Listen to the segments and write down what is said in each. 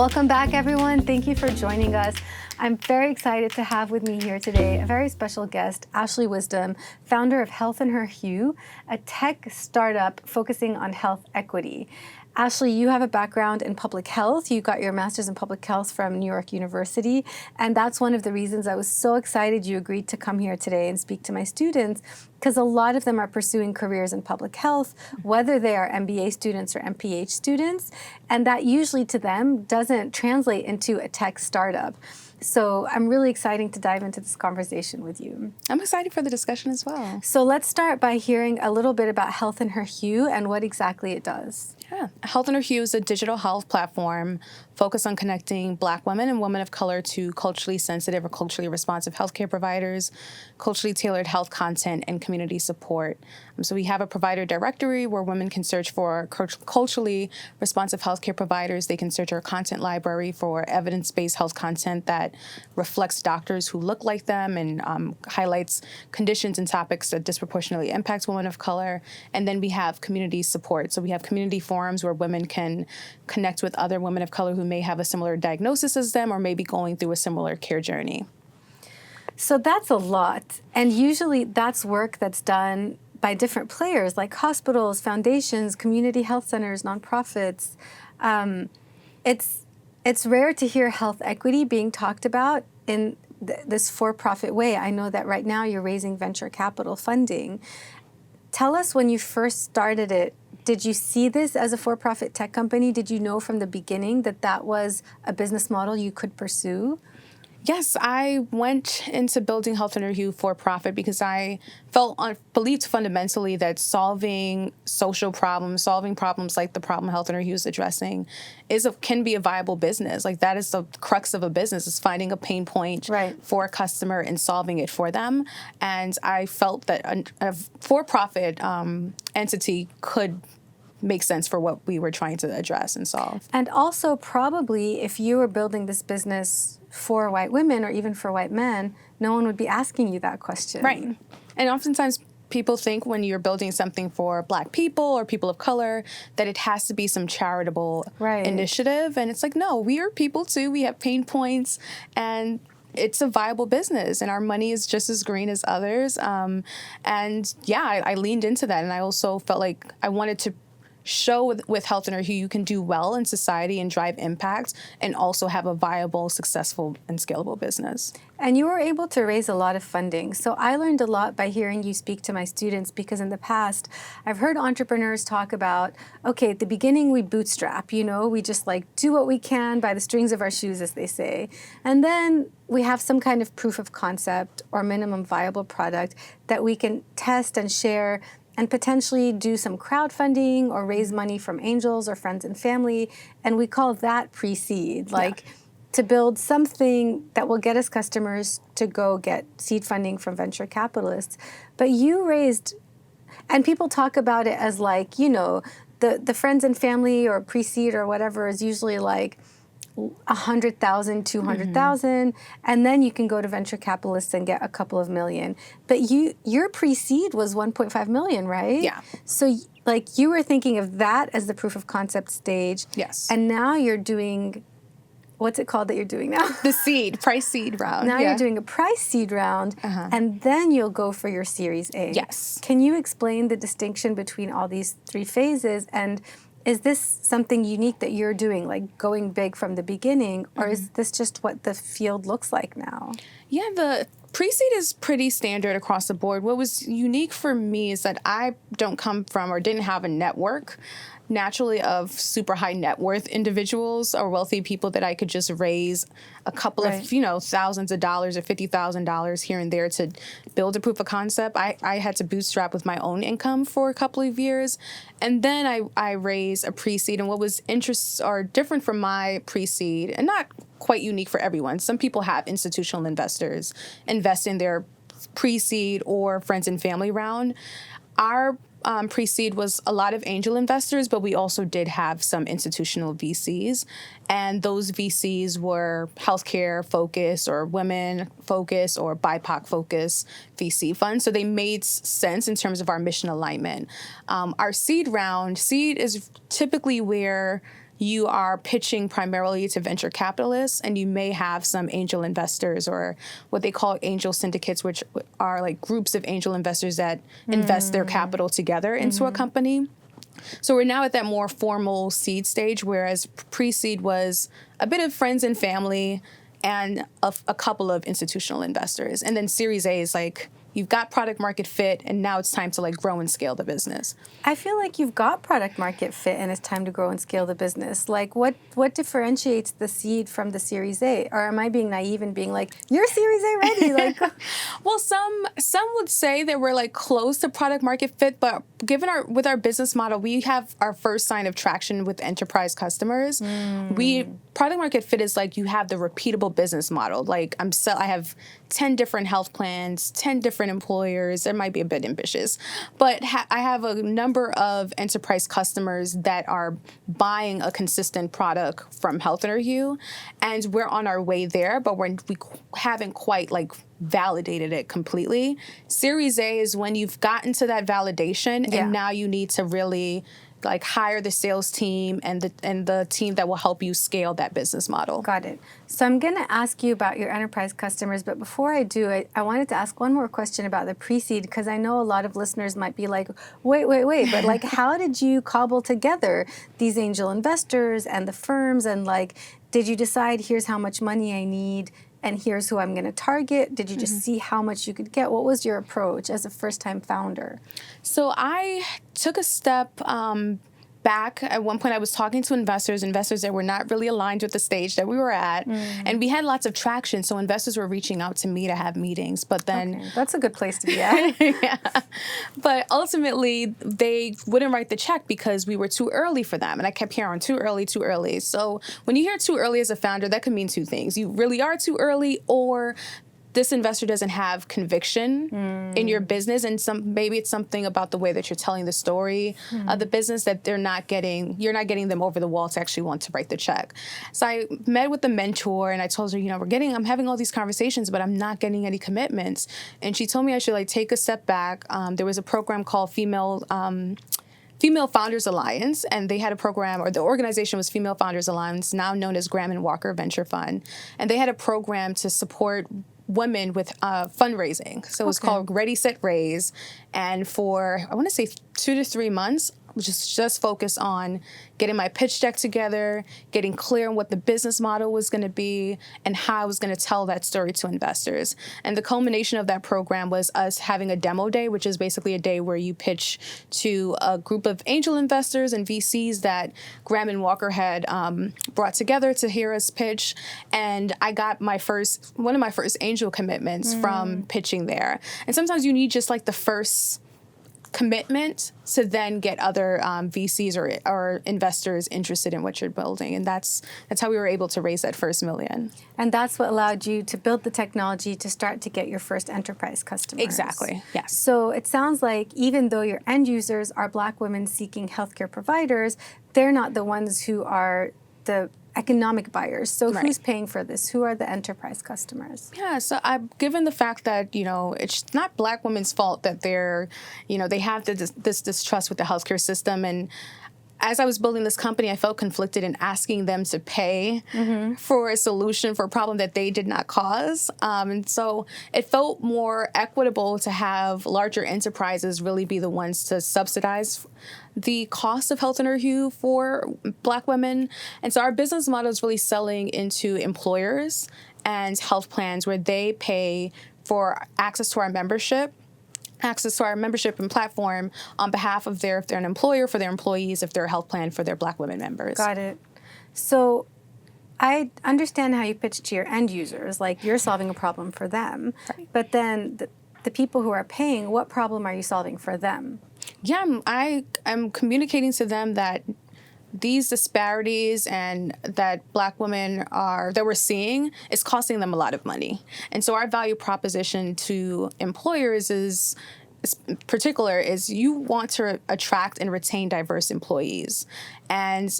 Welcome back, everyone. Thank you for joining us. I'm very excited to have with me here today a very special guest, Ashley Wisdom, founder of Health in Her Hue, a tech startup focusing on health equity. Ashley, you have a background in public health. You got your master's in public health from New York University, and that's one of the reasons I was so excited you agreed to come here today and speak to my students, because a lot of them are pursuing careers in public health, whether they are MBA students or MPH students, and that usually to them doesn't translate into a tech startup. So I'm really excited to dive into this conversation with you. I'm excited for the discussion as well. So let's start by hearing a little bit about Health in Her Hue and what exactly it does. Yeah. Health in Her Hue is a digital health platform focused on connecting Black women and women of color to culturally sensitive or culturally responsive healthcare providers, culturally tailored health content, and community support. So we have a provider directory where women can search for culturally responsive healthcare providers. They can search our content library for evidence-based health content that reflects doctors who look like them and highlights conditions and topics that disproportionately impact women of color. And then we have community support. So we have community forums where women can connect with other women of color who may have a similar diagnosis as them or may be going through a similar care journey. So that's a lot. And usually that's work that's done by different players like hospitals, foundations, community health centers, nonprofits. It's rare to hear health equity being talked about in this for-profit way. I know that right now you're raising venture capital funding. Tell us, when you first started it, did you see this as a for-profit tech company? Did you know from the beginning that that was a business model you could pursue? Yes, I went into building Health in Her Hue for profit because I believed fundamentally that solving social problems, solving problems like the problem Health in Her Hue is addressing, can be a viable business. Like, that is the crux of a business, is finding a pain point for a customer and solving it for them. And I felt that a for-profit entity could make sense for what we were trying to address and solve. And also, probably, if you were building this business for white women or even for white men, no one would be asking you that question. Right. And oftentimes people think when you're building something for Black people or people of color that it has to be some charitable initiative. And it's like, no, we are people too. We have pain points, and it's a viable business, and our money is just as green as others. And yeah, I leaned into that. And I also felt like I wanted to show with Health in Her Hue you can do well in society and drive impact and also have a viable, successful, and scalable business. And you were able to raise a lot of funding. So I learned a lot by hearing you speak to my students, because in the past, I've heard entrepreneurs talk about, okay, at the beginning we bootstrap, we just do what we can by the strings of our shoes, as they say. And then we have some kind of proof of concept or minimum viable product that we can test and share and potentially do some crowdfunding or raise money from angels or friends and family. And we call that pre-seed, to build something that will get us customers to go get seed funding from venture capitalists. But you raised, and people talk about it as the friends and family or pre-seed or whatever is usually 100,000, 200,000, and then you can go to venture capitalists and get a couple of million. But your pre-seed was 1.5 million, right? Yeah. So you were thinking of that as the proof of concept stage. Yes. And now you're doing, what's it called that you're doing now? The price seed round. Now you're doing a price seed round, and then you'll go for your Series A. Yes. Can you explain the distinction between all these three phases? And is this something unique that you're doing, going big from the beginning, or is this just what the field looks like now? Yeah, the pre-seed is pretty standard across the board. What was unique for me is that I don't come from or didn't have a network naturally of super high net worth individuals or wealthy people that I could just raise a couple of, thousands of dollars or $50,000 here and there to build a proof of concept. I had to bootstrap with my own income for a couple of years. And then I raised a pre-seed. And what was different from my pre-seed, and not quite unique for everyone. Some people have institutional investors invest in their pre-seed or friends and family round. Our pre-seed was a lot of angel investors, but we also did have some institutional VCs. And those VCs were healthcare focused or women focused or BIPOC focused VC funds. So they made sense in terms of our mission alignment. Our seed round, seed is typically where you are pitching primarily to venture capitalists, and you may have some angel investors or what they call angel syndicates, which are like groups of angel investors that invest their capital together into a company. So we're now at that more formal seed stage, whereas pre-seed was a bit of friends and family and a couple of institutional investors. And then Series A is like, you've got product market fit, and now it's time to like grow and scale the business. I feel like you've got product market fit and it's time to grow and scale the business. Like what differentiates the seed from the Series A? Or am I being naive and being like, you're Series A ready? Like, Well, some would say that we're like close to product market fit, but given with our business model, we have our first sign of traction with enterprise customers. Product market fit is like you have the repeatable business model. Like I have 10 different health plans, 10 different employers. That might be a bit ambitious, but I have a number of enterprise customers that are buying a consistent product from Health Interview, and we're on our way there, but we haven't quite like validated it completely. Series A is when you've gotten to that validation, and now you need to really like hire the sales team and the team that will help you scale that business model. got it. So I'm going to ask you about your enterprise customers, but before I do, I wanted to ask one more question about the pre-seed, because I know a lot of listeners might be like, wait, but like, how did you cobble together these angel investors and the firms? And like, did you decide here's how much money I need and here's who I'm going to target? Did you just see how much you could get? What was your approach as a first-time founder? So I took a step back. At one point, I was talking to investors that were not really aligned with the stage that we were at. And we had lots of traction. So investors were reaching out to me to have meetings. But then that's a good place to be at. yeah. But ultimately, they wouldn't write the check because we were too early for them. And I kept hearing too early, too early. So when you hear too early as a founder, that could mean two things. You really are too early, or this investor doesn't have conviction in your business, and maybe it's something about the way that you're telling the story of the business that you're not getting them over the wall to actually want to write the check. So I met with the mentor and I told her, I'm having all these conversations, but I'm not getting any commitments. And she told me I should like take a step back. There was a program called Female Founders Alliance, and they had a program, or the organization was Female Founders Alliance, now known as Graham and Walker Venture Fund. And they had a program to support women with fundraising. So it was called Ready, Set, Raise. And for, I want to say 2 to 3 months, just focus on getting my pitch deck together, getting clear on what the business model was going to be, and how I was going to tell that story to investors. And the culmination of that program was us having a demo day, which is basically a day where you pitch to a group of angel investors and VCs that Graham and Walker had brought together to hear us pitch. And I got one of my first angel commitments from pitching there. And sometimes you need just like the first commitment to then get other VCs or investors interested in what you're building. And that's how we were able to raise that first $1 million. And that's what allowed you to build the technology to start to get your first enterprise customers. Exactly, yes. So it sounds like even though your end users are Black women seeking healthcare providers, they're not the ones who are the economic buyers. So who's paying for this? Who are the enterprise customers? Yeah, so given the fact that, it's not Black women's fault that they have this distrust with the healthcare system. And as I was building this company, I felt conflicted in asking them to pay for a solution for a problem that they did not cause. And so it felt more equitable to have larger enterprises really be the ones to subsidize the cost of Health Interview for Black women. And so our business model is really selling into employers and health plans where they pay for access to our membership and platform on behalf of if they're an employer, for their employees, if they're a health plan for their Black women members. Got it. So I understand how you pitch to your end users, like you're solving a problem for them. Right. But then the people who are paying, what problem are you solving for them? Yeah, I'm communicating to them that these disparities and that Black women that we're seeing is costing them a lot of money. And so our value proposition to employers is you want to attract and retain diverse employees. And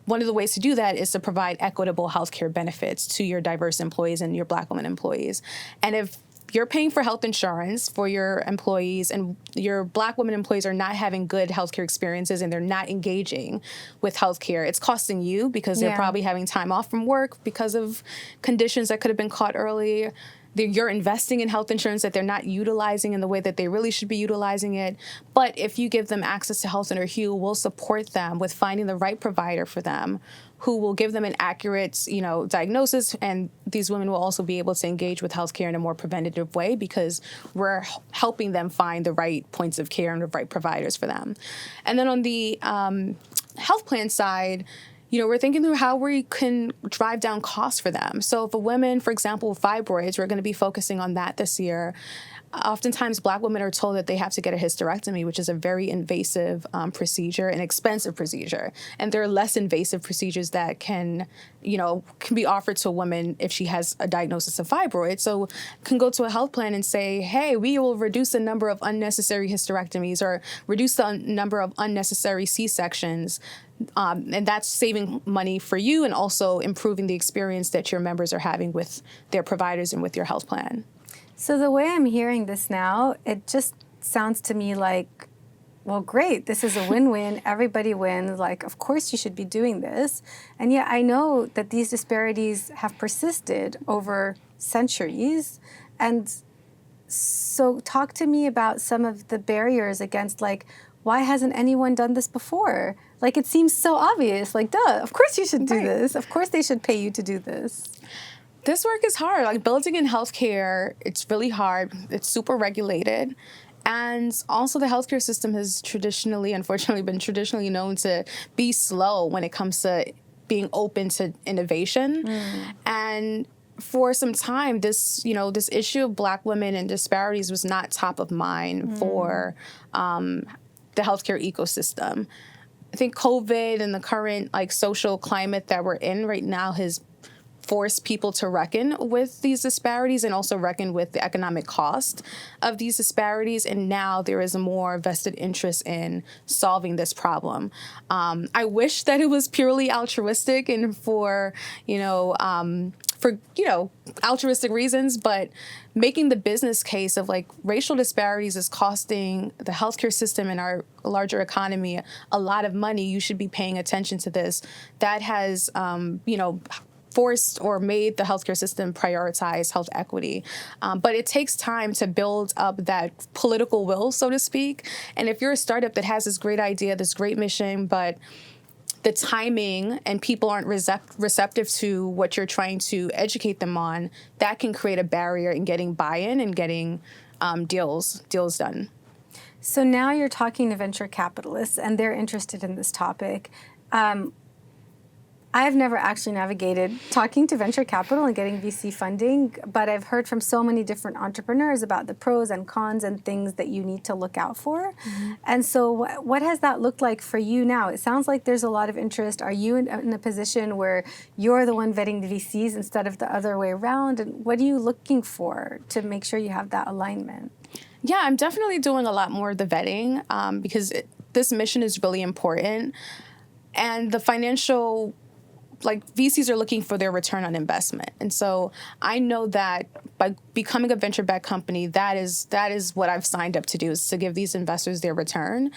one of the ways to do that is to provide equitable healthcare benefits to your diverse employees and your Black women employees. And if you're paying for health insurance for your employees, and your Black women employees are not having good healthcare experiences and they're not engaging with healthcare, it's costing you because they're probably having time off from work because of conditions that could have been caught early. You're investing in health insurance that they're not utilizing in the way that they really should be utilizing it. But if you give them access to Health Center Hugh, we'll support them with finding the right provider for them who will give them an accurate, diagnosis. And these women will also be able to engage with healthcare in a more preventative way because we're helping them find the right points of care and the right providers for them. And then on the health plan side, we're thinking through how we can drive down costs for them. So for women, for example, with fibroids, we're going to be focusing on that this year. Oftentimes, Black women are told that they have to get a hysterectomy, which is a very invasive procedure, an expensive procedure. And there are less invasive procedures that can be offered to a woman if she has a diagnosis of fibroids. So can go to a health plan and say, hey, we will reduce the number of unnecessary hysterectomies or reduce the number of unnecessary C-sections. And that's saving money for you and also improving the experience that your members are having with their providers and with your health plan. So the way I'm hearing this now, it just sounds to me like, well, great, this is a win-win, everybody wins, like, of course you should be doing this. And yet I know that these disparities have persisted over centuries. And so talk to me about some of the barriers against, like, why hasn't anyone done this before? Like, it seems so obvious, like, duh, of course you should do this. Of course they should pay you to do this. This work is hard. Like, building in healthcare, it's really hard. It's super regulated. And also the healthcare system has unfortunately been known to be slow when it comes to being open to innovation. And for some time, this issue of Black women and disparities was not top of mind for the healthcare ecosystem. I think COVID and the current social climate that we're in right now has forced people to reckon with these disparities and also reckon with the economic cost of these disparities. And now there is a more vested interest in solving this problem. I wish that it was purely altruistic and for altruistic reasons, but making the business case of racial disparities is costing the healthcare system and our larger economy a lot of money. You should be paying attention to this. That has, forced or made the healthcare system prioritize health equity. But it takes time to build up that political will, so to speak. And if you're a startup that has this great idea, this great mission, but the timing and people aren't receptive to what you're trying to educate them on, that can create a barrier in getting buy-in and getting deals done. So now you're talking to venture capitalists and they're interested in this topic. I've never actually navigated talking to venture capital and getting VC funding, but I've heard from so many different entrepreneurs about the pros and cons and things that you need to look out for. And so what has that looked like for you now? It sounds like there's a lot of interest. Are you in a position where you're the one vetting the VCs instead of the other way around? And what are you looking for to make sure you have that alignment? Yeah, I'm definitely doing a lot more of the vetting because this mission is really important. And the financial VCs are looking for their return on investment. And so I know that by becoming a venture-backed company, that is what I've signed up to do, is to give these investors their return.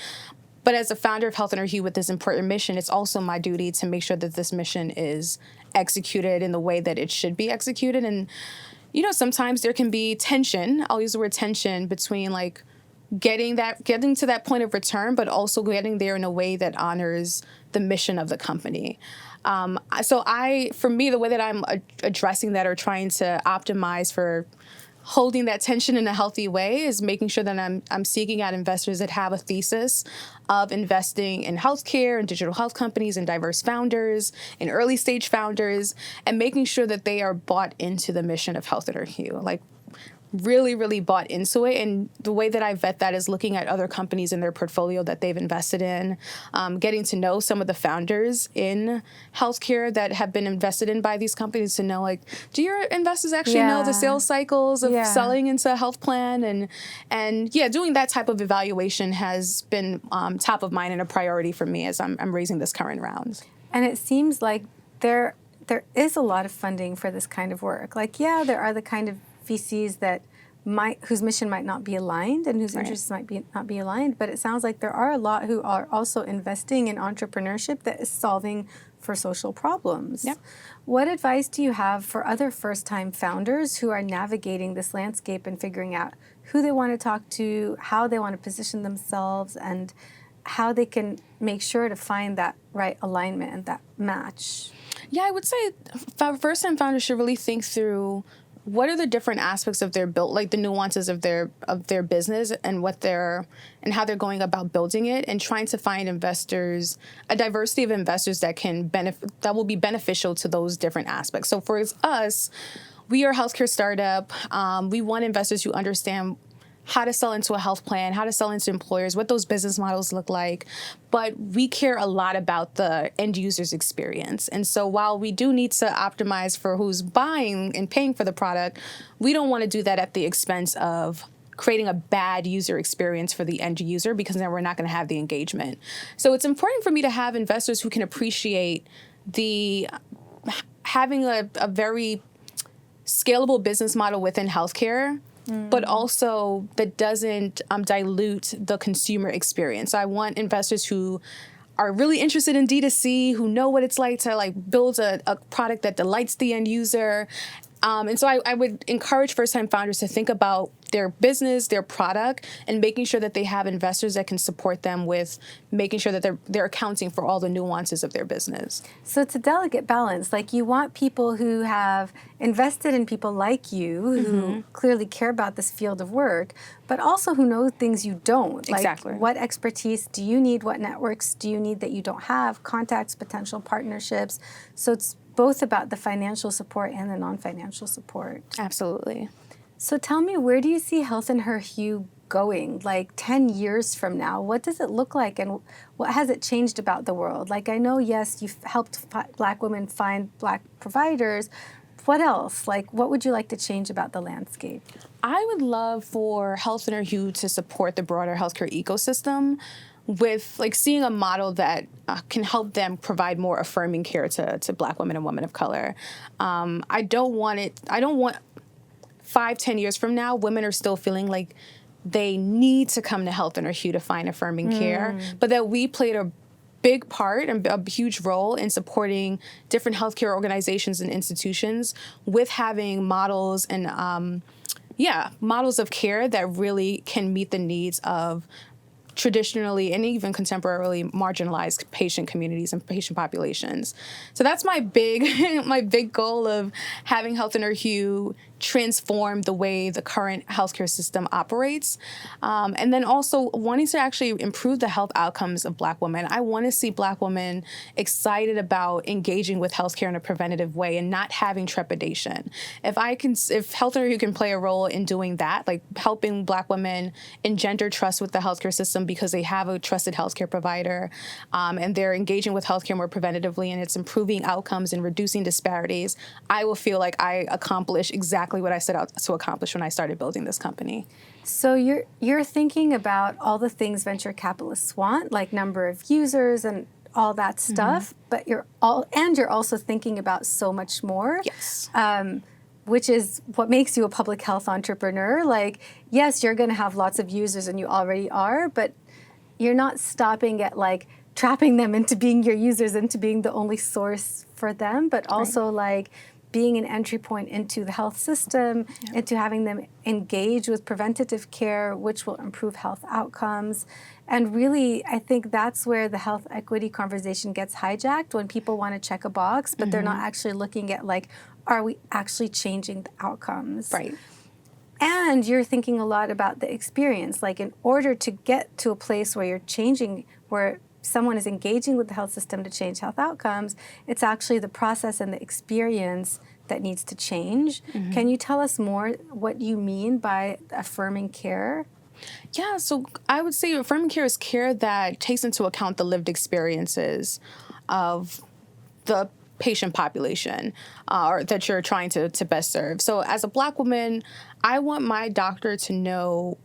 But as a founder of Health Center Hugh with this important mission, it's also my duty to make sure that this mission is executed in the way that it should be executed. And, sometimes there can be tension. I'll use the word tension between getting to that point of return, but also getting there in a way that honors the mission of the company. For me, the way that I'm addressing that or trying to optimize for holding that tension in a healthy way is making sure that I'm seeking out investors that have a thesis of investing in healthcare and digital health companies and diverse founders and early stage founders, and making sure that they are bought into the mission of Health Center Hugh. Really, really bought into it. And the way that I vet that is looking at other companies in their portfolio that they've invested in, getting to know some of the founders in healthcare that have been invested in by these companies to know, do your investors actually know the sales cycles of selling into a health plan? And doing that type of evaluation has been top of mind and a priority for me as I'm raising this current round. And it seems like there is a lot of funding for this kind of work. There are the kind of VCs that whose mission might not be aligned and whose interests might not be aligned. But it sounds like there are a lot who are also investing in entrepreneurship that is solving for social problems. Yep. What advice do you have for other first-time founders who are navigating this landscape and figuring out who they want to talk to, how they want to position themselves, and how they can make sure to find that right alignment and that match? Yeah, I would say first-time founders should really think through what are the different aspects of their build, like the nuances of their business and and how they're going about building it, and trying to find investors, a diversity of investors that will be beneficial to those different aspects. So for us, we are a healthcare startup. We want investors who understand how to sell into a health plan, how to sell into employers, what those business models look like. But we care a lot about the end user's experience. And so while we do need to optimize for who's buying and paying for the product, we don't want to do that at the expense of creating a bad user experience for the end user, because then we're not going to have the engagement. So it's important for me to have investors who can appreciate having a very scalable business model within healthcare, but also that doesn't dilute the consumer experience. So I want investors who are really interested in D2C, who know what it's like to build a product that delights the end user. And so I would encourage first-time founders to think about their business, their product, and making sure that they have investors that can support them with making sure that they're accounting for all the nuances of their business. So it's a delicate balance. Like, you want people who have invested in people like you, who clearly care about this field of work, but also who know things you don't. Like, Exactly. what expertise do you need? What networks do you need that you don't have? Contacts, potential partnerships. So it's both about the financial support and the non-financial support. Absolutely. So tell me, where do you see Health in Her Hue going, like 10 years from now? What does it look like, and what has it changed about the world? Like, I know, yes, you've helped Black women find Black providers. What else? Like, what would you like to change about the landscape? I would love for Health in Her Hue to support the broader healthcare ecosystem with seeing a model that can help them provide more affirming care to Black women and women of color. I don't want 5-10 years from now, women are still feeling like they need to come to Health in Her Hue to find affirming care, but that we played a big part and a huge role in supporting different healthcare organizations and institutions with having models and models of care that really can meet the needs of traditionally and even contemporarily marginalized patient communities and patient populations. So that's my big goal of having Health in Her Hue transform the way the current healthcare system operates. And then also wanting to actually improve the health outcomes of Black women. I want to see Black women excited about engaging with healthcare in a preventative way and not having trepidation. If Health in Her Hue can play a role in doing that, like helping Black women engender trust with the healthcare system because they have a trusted healthcare provider, and they're engaging with healthcare more preventatively, and it's improving outcomes and reducing disparities, I will feel like I accomplished exactly what I set out to accomplish when I started building this company. So you're thinking about all the things venture capitalists want, like number of users and all that stuff, but you're also thinking about so much more. Yes. Which is what makes you a public health entrepreneur. Like, yes, you're going to have lots of users, and you already are, but you're not stopping at trapping them into being your users, into being the only source for them, but also being an entry point into the health system, into having them engage with preventative care, which will improve health outcomes. And really, I think that's where the health equity conversation gets hijacked, when people want to check a box, but they're not actually looking at are we actually changing the outcomes? Right. And you're thinking a lot about the experience. Like, in order to get to a place where you're changing, where someone is engaging with the health system to change health outcomes, it's actually the process and the experience that needs to change. Can you tell us more what you mean by affirming care? Yeah, so I would say affirming care is care that takes into account the lived experiences of the patient population or that you're trying to best serve. So as a Black woman, I want my doctor to know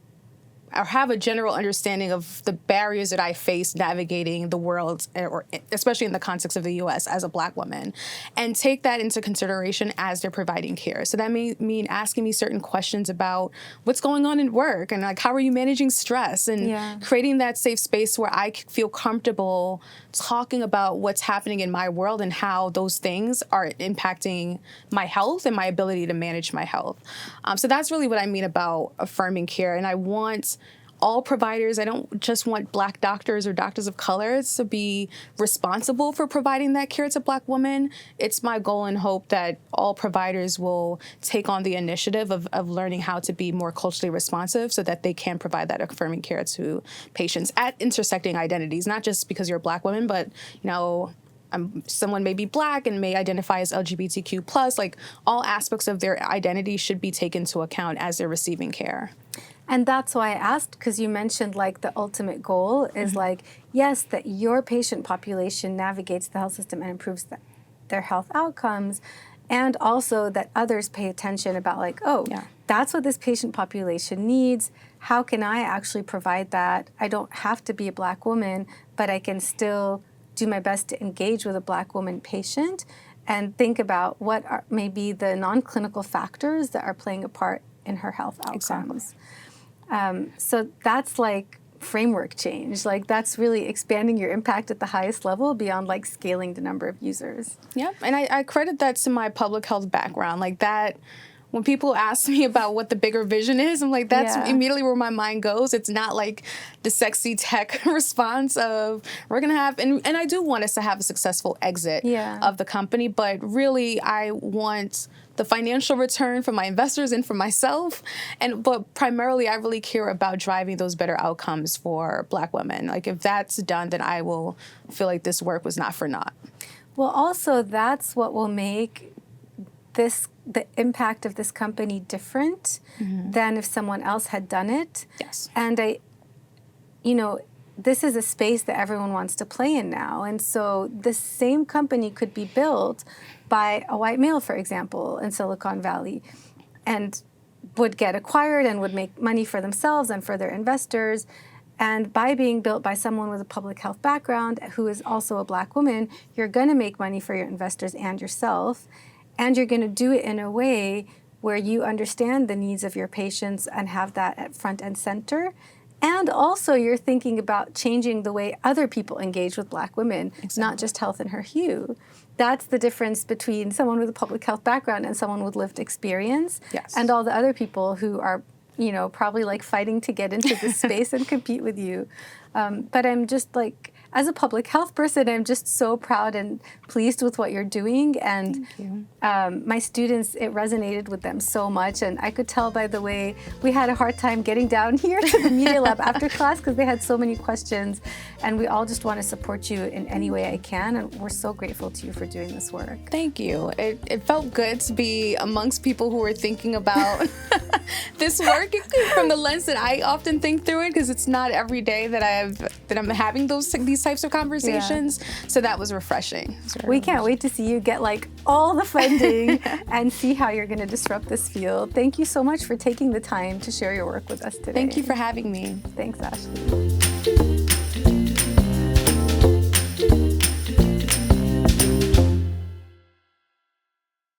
or have a general understanding of the barriers that I face navigating the world, or especially in the context of the U.S. as a Black woman, and take that into consideration as they're providing care. So that may mean asking me certain questions about what's going on in work and like how are you managing stress, and creating that safe space where I feel comfortable talking about what's happening in my world and how those things are impacting my health and my ability to manage my health. So that's really what I mean about affirming care. And I want all providers, I don't just want Black doctors or doctors of color to be responsible for providing that care to Black women. It's my goal and hope that all providers will take on the initiative of learning how to be more culturally responsive so that they can provide that affirming care to patients at intersecting identities, not just because you're a Black woman, but, you know, someone may be Black and may identify as LGBTQ plus. Like, all aspects of their identity should be taken into account as they're receiving care. And that's why I asked, because you mentioned like the ultimate goal is like, yes, that your patient population navigates the health system and improves their health outcomes, and also that others pay attention about like, oh, that's what this patient population needs. How can I actually provide that? I don't have to be a Black woman, but I can still do my best to engage with a Black woman patient and think about what are maybe the non-clinical factors that are playing a part in her health outcomes. Exactly. So that's like framework change. Like, that's really expanding your impact at the highest level beyond like scaling the number of users. Yeah, and I credit that to my public health background. Like that, when people ask me about what the bigger vision is, I'm like, that's immediately where my mind goes. It's not like the sexy tech response of we're going to have, and I do want us to have a successful exit of the company, but really I want the financial return for my investors and for myself. But primarily I really care about driving those better outcomes for Black women. Like, if that's done, then I will feel like this work was not for naught. Well, also that's what will make the impact of this company different than if someone else had done it. Yes. And this is a space that everyone wants to play in now. And so the same company could be built by a white male, for example, in Silicon Valley, and would get acquired and would make money for themselves and for their investors. And by being built by someone with a public health background who is also a Black woman, you're going to make money for your investors and yourself. And you're going to do it in a way where you understand the needs of your patients and have that at front and center. And also you're thinking about changing the way other people engage with Black women, not just health in her hue. That's the difference between someone with a public health background and someone with lived experience. Yes. And all the other people who are, probably like fighting to get into this space and compete with you. But I'm just like, as a public health person, I'm just so proud and pleased with what you're doing. And my students, it resonated with them so much. And I could tell by the way we had a hard time getting down here to the Media Lab after class because they had so many questions. And we all just want to support you in any way I can. And we're so grateful to you for doing this work. Thank you. It felt good to be amongst people who were thinking about this work from the lens that I often think through it, because it's not every day that I'm having these types of conversations. So that was refreshing. We can't wait to see you get like all the funding and see how you're going to disrupt this field. Thank you so much for taking the time to share your work with us today. Thank you for having me. Thanks, Ashley.